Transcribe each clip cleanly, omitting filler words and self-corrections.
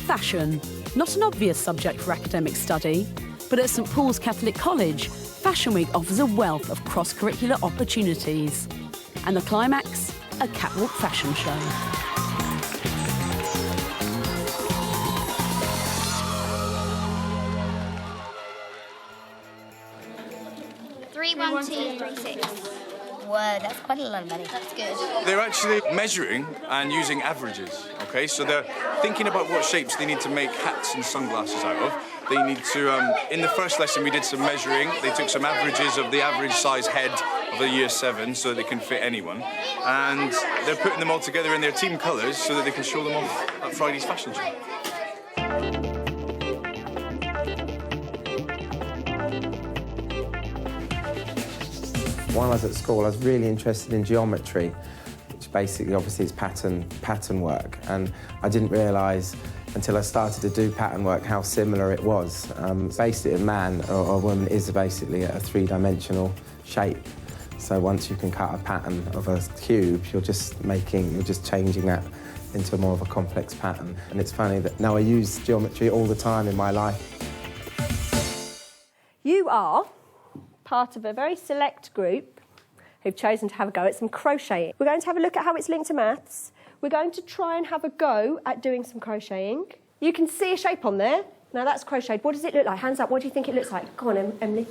Fashion, not an obvious subject for academic study, but at St Paul's Catholic College, Fashion Week offers a wealth of cross-curricular opportunities. And the climax, a catwalk fashion show. Word, that's quite a lot of money. That's good. They're actually measuring and using averages, OK? So they're thinking about what shapes they need to make hats and sunglasses out of. They need to, in the first lesson we did some measuring. They took some averages of the average size head of a year 7 so that they can fit anyone. And they're putting them all together in their team colours so that they can show them off at Friday's fashion show. When I was at school, I was really interested in geometry, which basically, obviously, is pattern work. And I didn't realise until I started to do pattern work how similar it was. Basically, a man or a woman is basically a three-dimensional shape. So once you can cut a pattern of a cube, you're just changing that into more of a complex pattern. And it's funny that now I use geometry all the time in my life. You are part of a very select group who've chosen to have a go at some crocheting. We're going to have a look at how it's linked to maths. We're going to try and have a go at doing some crocheting. You can see a shape on there. Now, that's crocheted. What does it look like? Hands up. What do you think it looks like? Go on, Emily.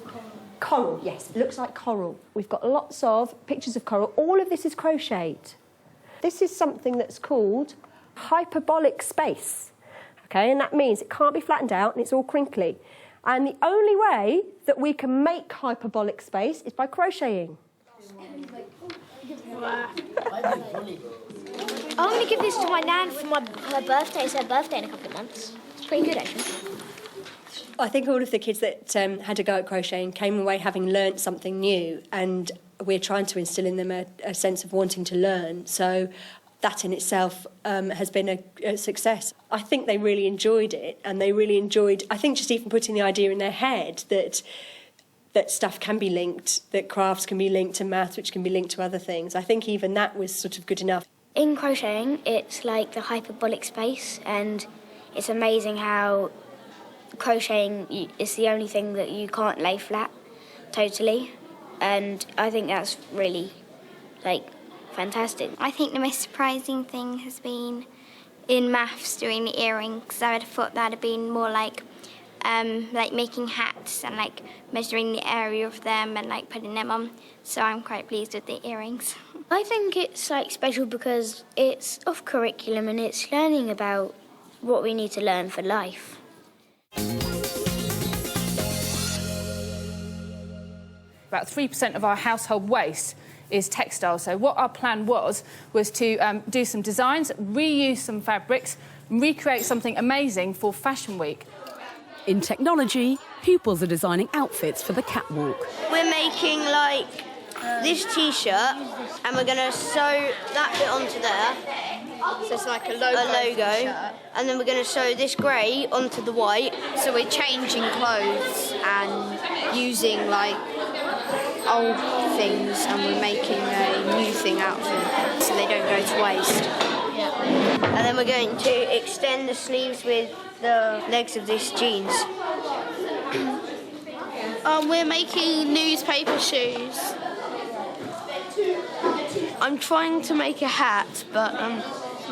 Coral, yes. It looks like coral. We've got lots of pictures of coral. All of this is crocheted. This is something that's called hyperbolic space, OK? And that means it can't be flattened out and it's all crinkly. And the only way that we can make hyperbolic space is by crocheting. I'm going to give this to my nan for her birthday. It's her birthday in a couple of months. It's pretty good, actually. I think all of the kids that had a go at crocheting came away having learnt something new, and we're trying to instil in them a sense of wanting to learn. So that in itself has been a success. I think they really enjoyed it, and they really enjoyed, I think, just even putting the idea in their head that stuff can be linked, that crafts can be linked to maths, which can be linked to other things. I think even that was sort of good enough. In crocheting, it's like the hyperbolic space, and it's amazing how crocheting is the only thing that you can't lay flat totally, and I think that's really, fantastic. I think the most surprising thing has been in maths doing the earrings. I would have thought that would have been more like making hats and measuring the area of them and putting them on. So I'm quite pleased with the earrings. I think it's special because it's off curriculum and it's learning about what we need to learn for life. About 3% of our household waste is textile. So what our plan was to do some designs, reuse some fabrics, and recreate something amazing for Fashion Week. In technology, pupils are designing outfits for the catwalk. We're making this T-shirt, and we're going to sew that bit onto there. So it's like a logo. And then we're going to sew this grey onto the white. So we're changing clothes and using old things, and we're making a new thing out of them so they don't go to waste. Yeah. And then we're going to extend the sleeves with the legs of these jeans. We're making newspaper shoes. I'm trying to make a hat, but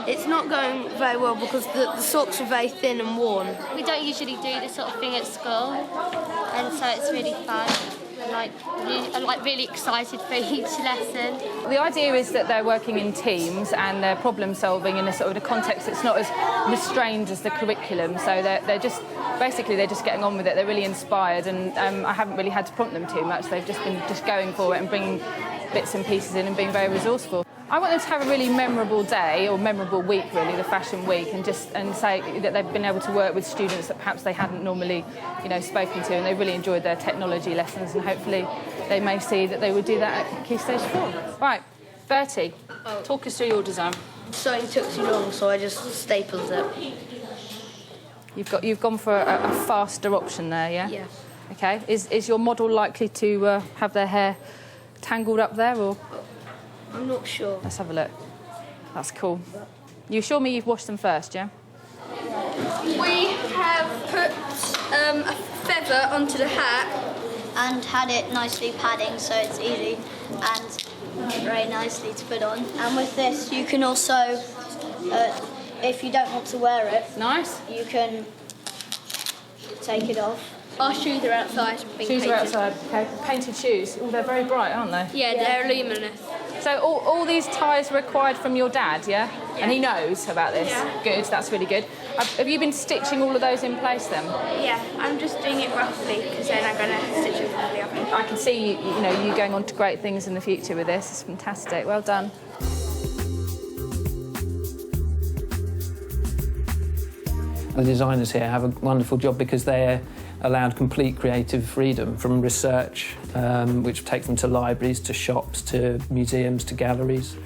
it's not going very well because the socks are very thin and worn. We don't usually do this sort of thing at school, and so it's really fun. I'm really excited for each lesson. The idea is that they're working in teams and they're problem solving in a sort of a context that's not as restrained as the curriculum. So they're just getting on with it. They're really inspired, and I haven't really had to prompt them too much. They've just been going for it and bringing bits and pieces in and being very resourceful. I want them to have a really memorable day, or memorable week really, the Fashion Week, and say that they've been able to work with students that perhaps they hadn't normally, spoken to, and they really enjoyed their technology lessons, and hopefully they may see that they would do that at Key Stage 4. Right, Bertie, talk us through your design. Sewing took too long, so I just stapled it. You've gone for a faster option there, yeah? Yeah. Okay. Is your model likely to have their hair tangled up there, or? I'm not sure. Let's have a look. That's cool. You assure me you've washed them first, yeah? We have put a feather onto the hat and had it nicely padding so it's easy and very nicely to put on. And with this you can also, if you don't want to wear it, you can take it off. Our shoes are outside. Shoes are outside, okay. Painted shoes. Oh, they're very bright, aren't they? Yeah, they're luminous. So all these ties were acquired from your dad, yeah? And he knows about this? Yeah. Good, that's really good. Have you been stitching all of those in place then? Yeah, I'm just doing it roughly because then I'm going to stitch it properly. I can see you going on to great things in the future with this. It's fantastic. Well done. The designers here have a wonderful job because they're allowed complete creative freedom from research, which takes them to libraries, to shops, to museums, to galleries.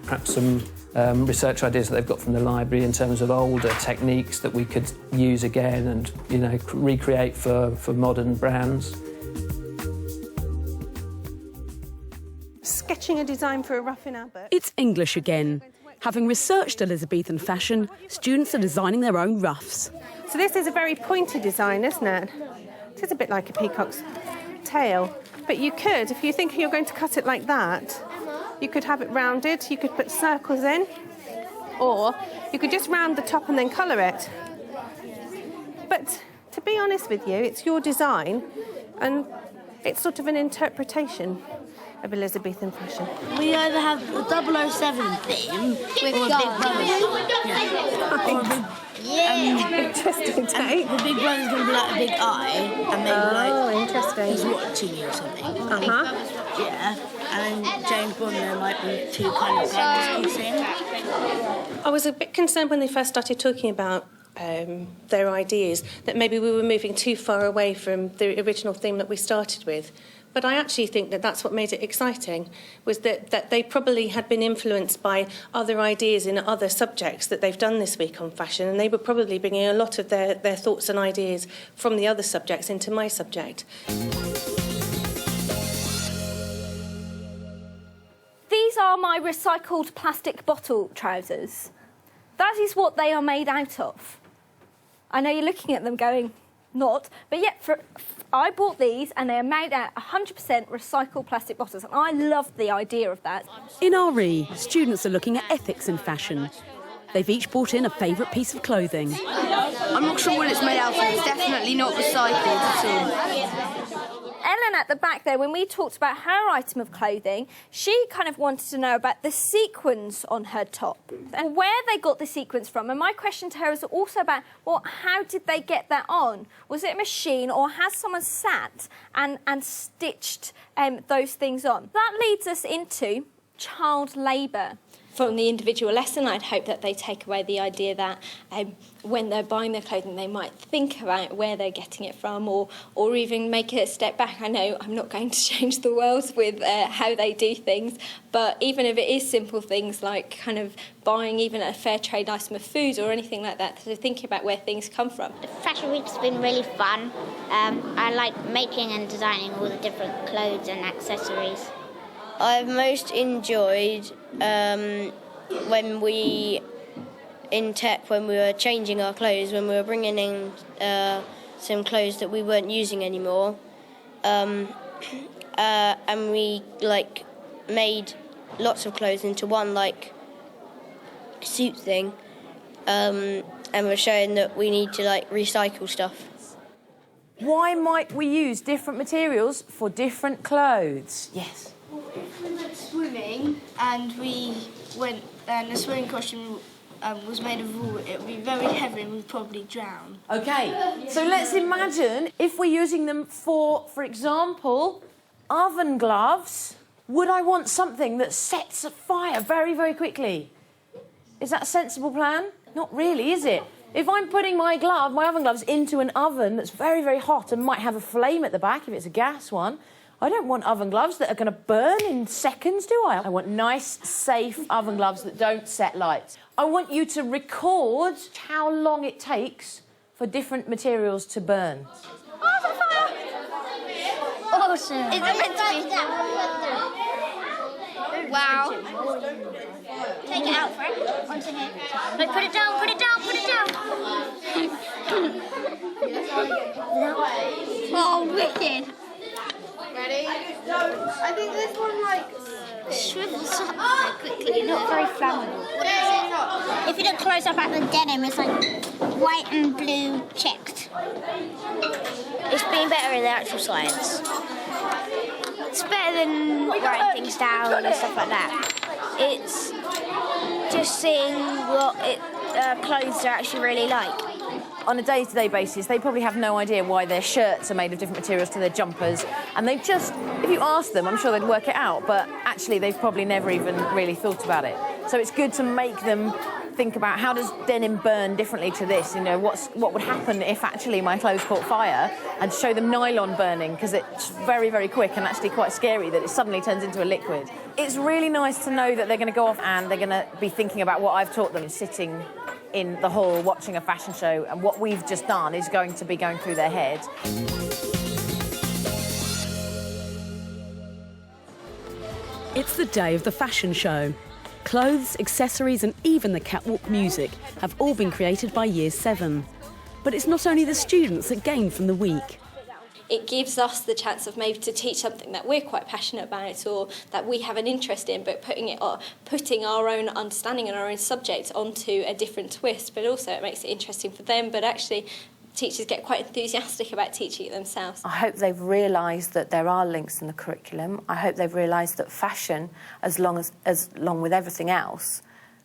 Perhaps some research ideas that they've got from the library in terms of older techniques that we could use again and, recreate for modern brands. Sketching a design for a ruff in Albert. It's English again. Having researched Elizabethan fashion, students are designing their own ruffs. So this is a very pointy design, isn't it? It is a bit like a peacock's tail. But you could, if you think you're going to cut it like that, you could have it rounded, you could put circles in, or you could just round the top and then colour it. But to be honest with you, it's your design, and it's sort of an interpretation of Elizabethan fashion. We either have the 007 theme with or a Big Brother. Yeah. Interesting take. The Big Brother's going to be like a big eye, and maybe interesting. He's watching you or something. Yeah. And James Bond, there might be two kind of guns kissing. I was a bit concerned when they first started talking about their ideas that maybe we were moving too far away from the original theme that we started with. But I actually think that that's what made it exciting, was that they probably had been influenced by other ideas in other subjects that they've done this week on fashion, and they were probably bringing a lot of their thoughts and ideas from the other subjects into my subject. These are my recycled plastic bottle trousers. That is what they are made out of. I know you're looking at them going, not, but yet I bought these and they are made out 100% recycled plastic bottles, and I love the idea of that. In RE, students are looking at ethics in fashion. They've each brought in a favourite piece of clothing. I'm not sure what it's made out of. It's definitely not recycled at all. Ellen at the back there, when we talked about her item of clothing, she kind of wanted to know about the sequins on her top and where they got the sequins from. And my question to her is also about, well, how did they get that on? Was it a machine, or has someone sat and stitched those things on? That leads us into child labour. From the individual lesson, I'd hope that they take away the idea that when they're buying their clothing, they might think about where they're getting it from, or even make it a step back. I know I'm not going to change the world with how they do things, but even if it is simple things like kind of buying even a fair trade item of food or anything like that, so thinking about where things come from. The Fashion Week's been really fun. I like making and designing all the different clothes and accessories. I've most enjoyed when we, in tech, when we were changing our clothes, when we were bringing in some clothes that we weren't using anymore, and we made lots of clothes into one suit thing, and we're showing that we need to recycle stuff. Why might we use different materials for different clothes? Yes. We went swimming and we went, and the swimming costume was made of wool. It would be very heavy and we'd probably drown. OK, so let's imagine if we're using them for example, oven gloves. Would I want something that sets a fire very, very quickly? Is that a sensible plan? Not really, is it? If I'm putting my oven gloves into an oven that's very, very hot and might have a flame at the back if it's a gas one, I don't want oven gloves that are going to burn in seconds, do I? I want nice, safe oven gloves that don't set lights. I want you to record how long it takes for different materials to burn. Awesome. Is it meant to be? Wow. Take it out, Frank. Onto here. No, put it down, put it down, put it down. if you look close up at the denim, it's like white and blue checked. It's been better in the actual science. It's better than writing things down and stuff like that. It's just seeing what clothes are actually really like. On a day-to-day basis, they probably have no idea why their shirts are made of different materials to their jumpers. And they've just, if you ask them, I'm sure they'd work it out, but actually they've probably never even really thought about it. So it's good to make them think about how does denim burn differently to this? You know, what would happen if actually my clothes caught fire, and show them nylon burning, because it's very, very quick and actually quite scary that it suddenly turns into a liquid. It's really nice to know that they're going to go off and they're going to be thinking about what I've taught them, sitting in the hall watching a fashion show, and what we've just done is going to be going through their head. It's the day of the fashion show. Clothes, accessories and even the catwalk music have all been created by Year 7. But it's not only the students that gain from the week. It gives us the chance of maybe to teach something that we're quite passionate about or that we have an interest in, but putting our own understanding and our own subject onto a different twist. But also it makes it interesting for them, but actually teachers get quite enthusiastic about teaching it themselves. I hope they've realised that there are links in the curriculum. I hope they've realised that fashion, along with everything else,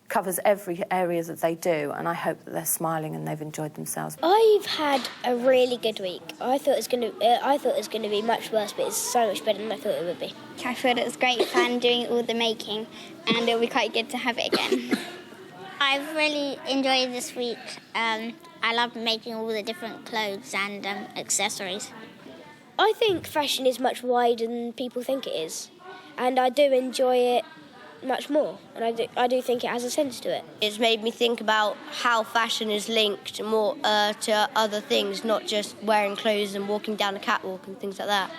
covers every area that they do, and I hope that they're smiling and they've enjoyed themselves. I've had a really good week. I thought it was going to be much worse, but it's so much better than I thought it would be. I thought it was great fun doing all the making, and it'll be quite good to have it again. I've really enjoyed this week. I love making all the different clothes and accessories. I think fashion is much wider than people think it is, and I do enjoy it much more, and I do think it has a sense to it. It's made me think about how fashion is linked more to other things, not just wearing clothes and walking down a catwalk and things like that.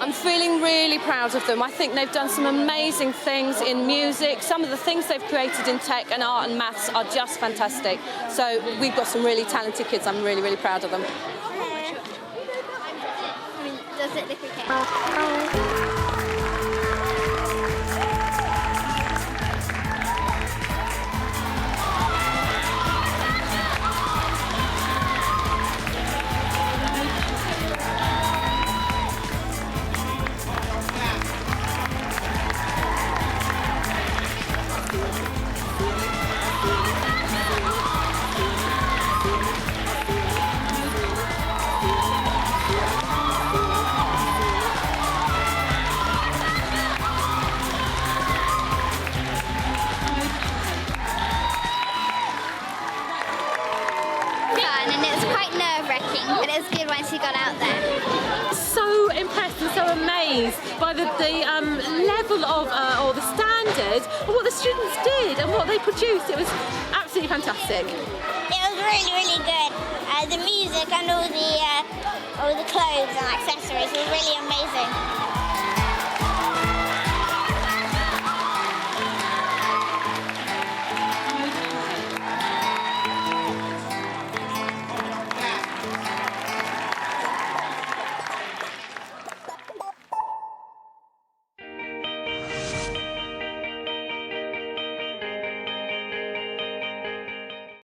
I'm feeling really proud of them. I think they've done some amazing things in music. Some of the things they've created in tech and art and maths are just fantastic. So we've got some really talented kids. I'm really, really proud of them. Does it look okay? And it was quite nerve-wracking, but it was good once you got out there. So impressed and so amazed by the level of, or the standard of what the students did and what they produced. It was absolutely fantastic. It was really, really good. The music and all the clothes and accessories were really amazing.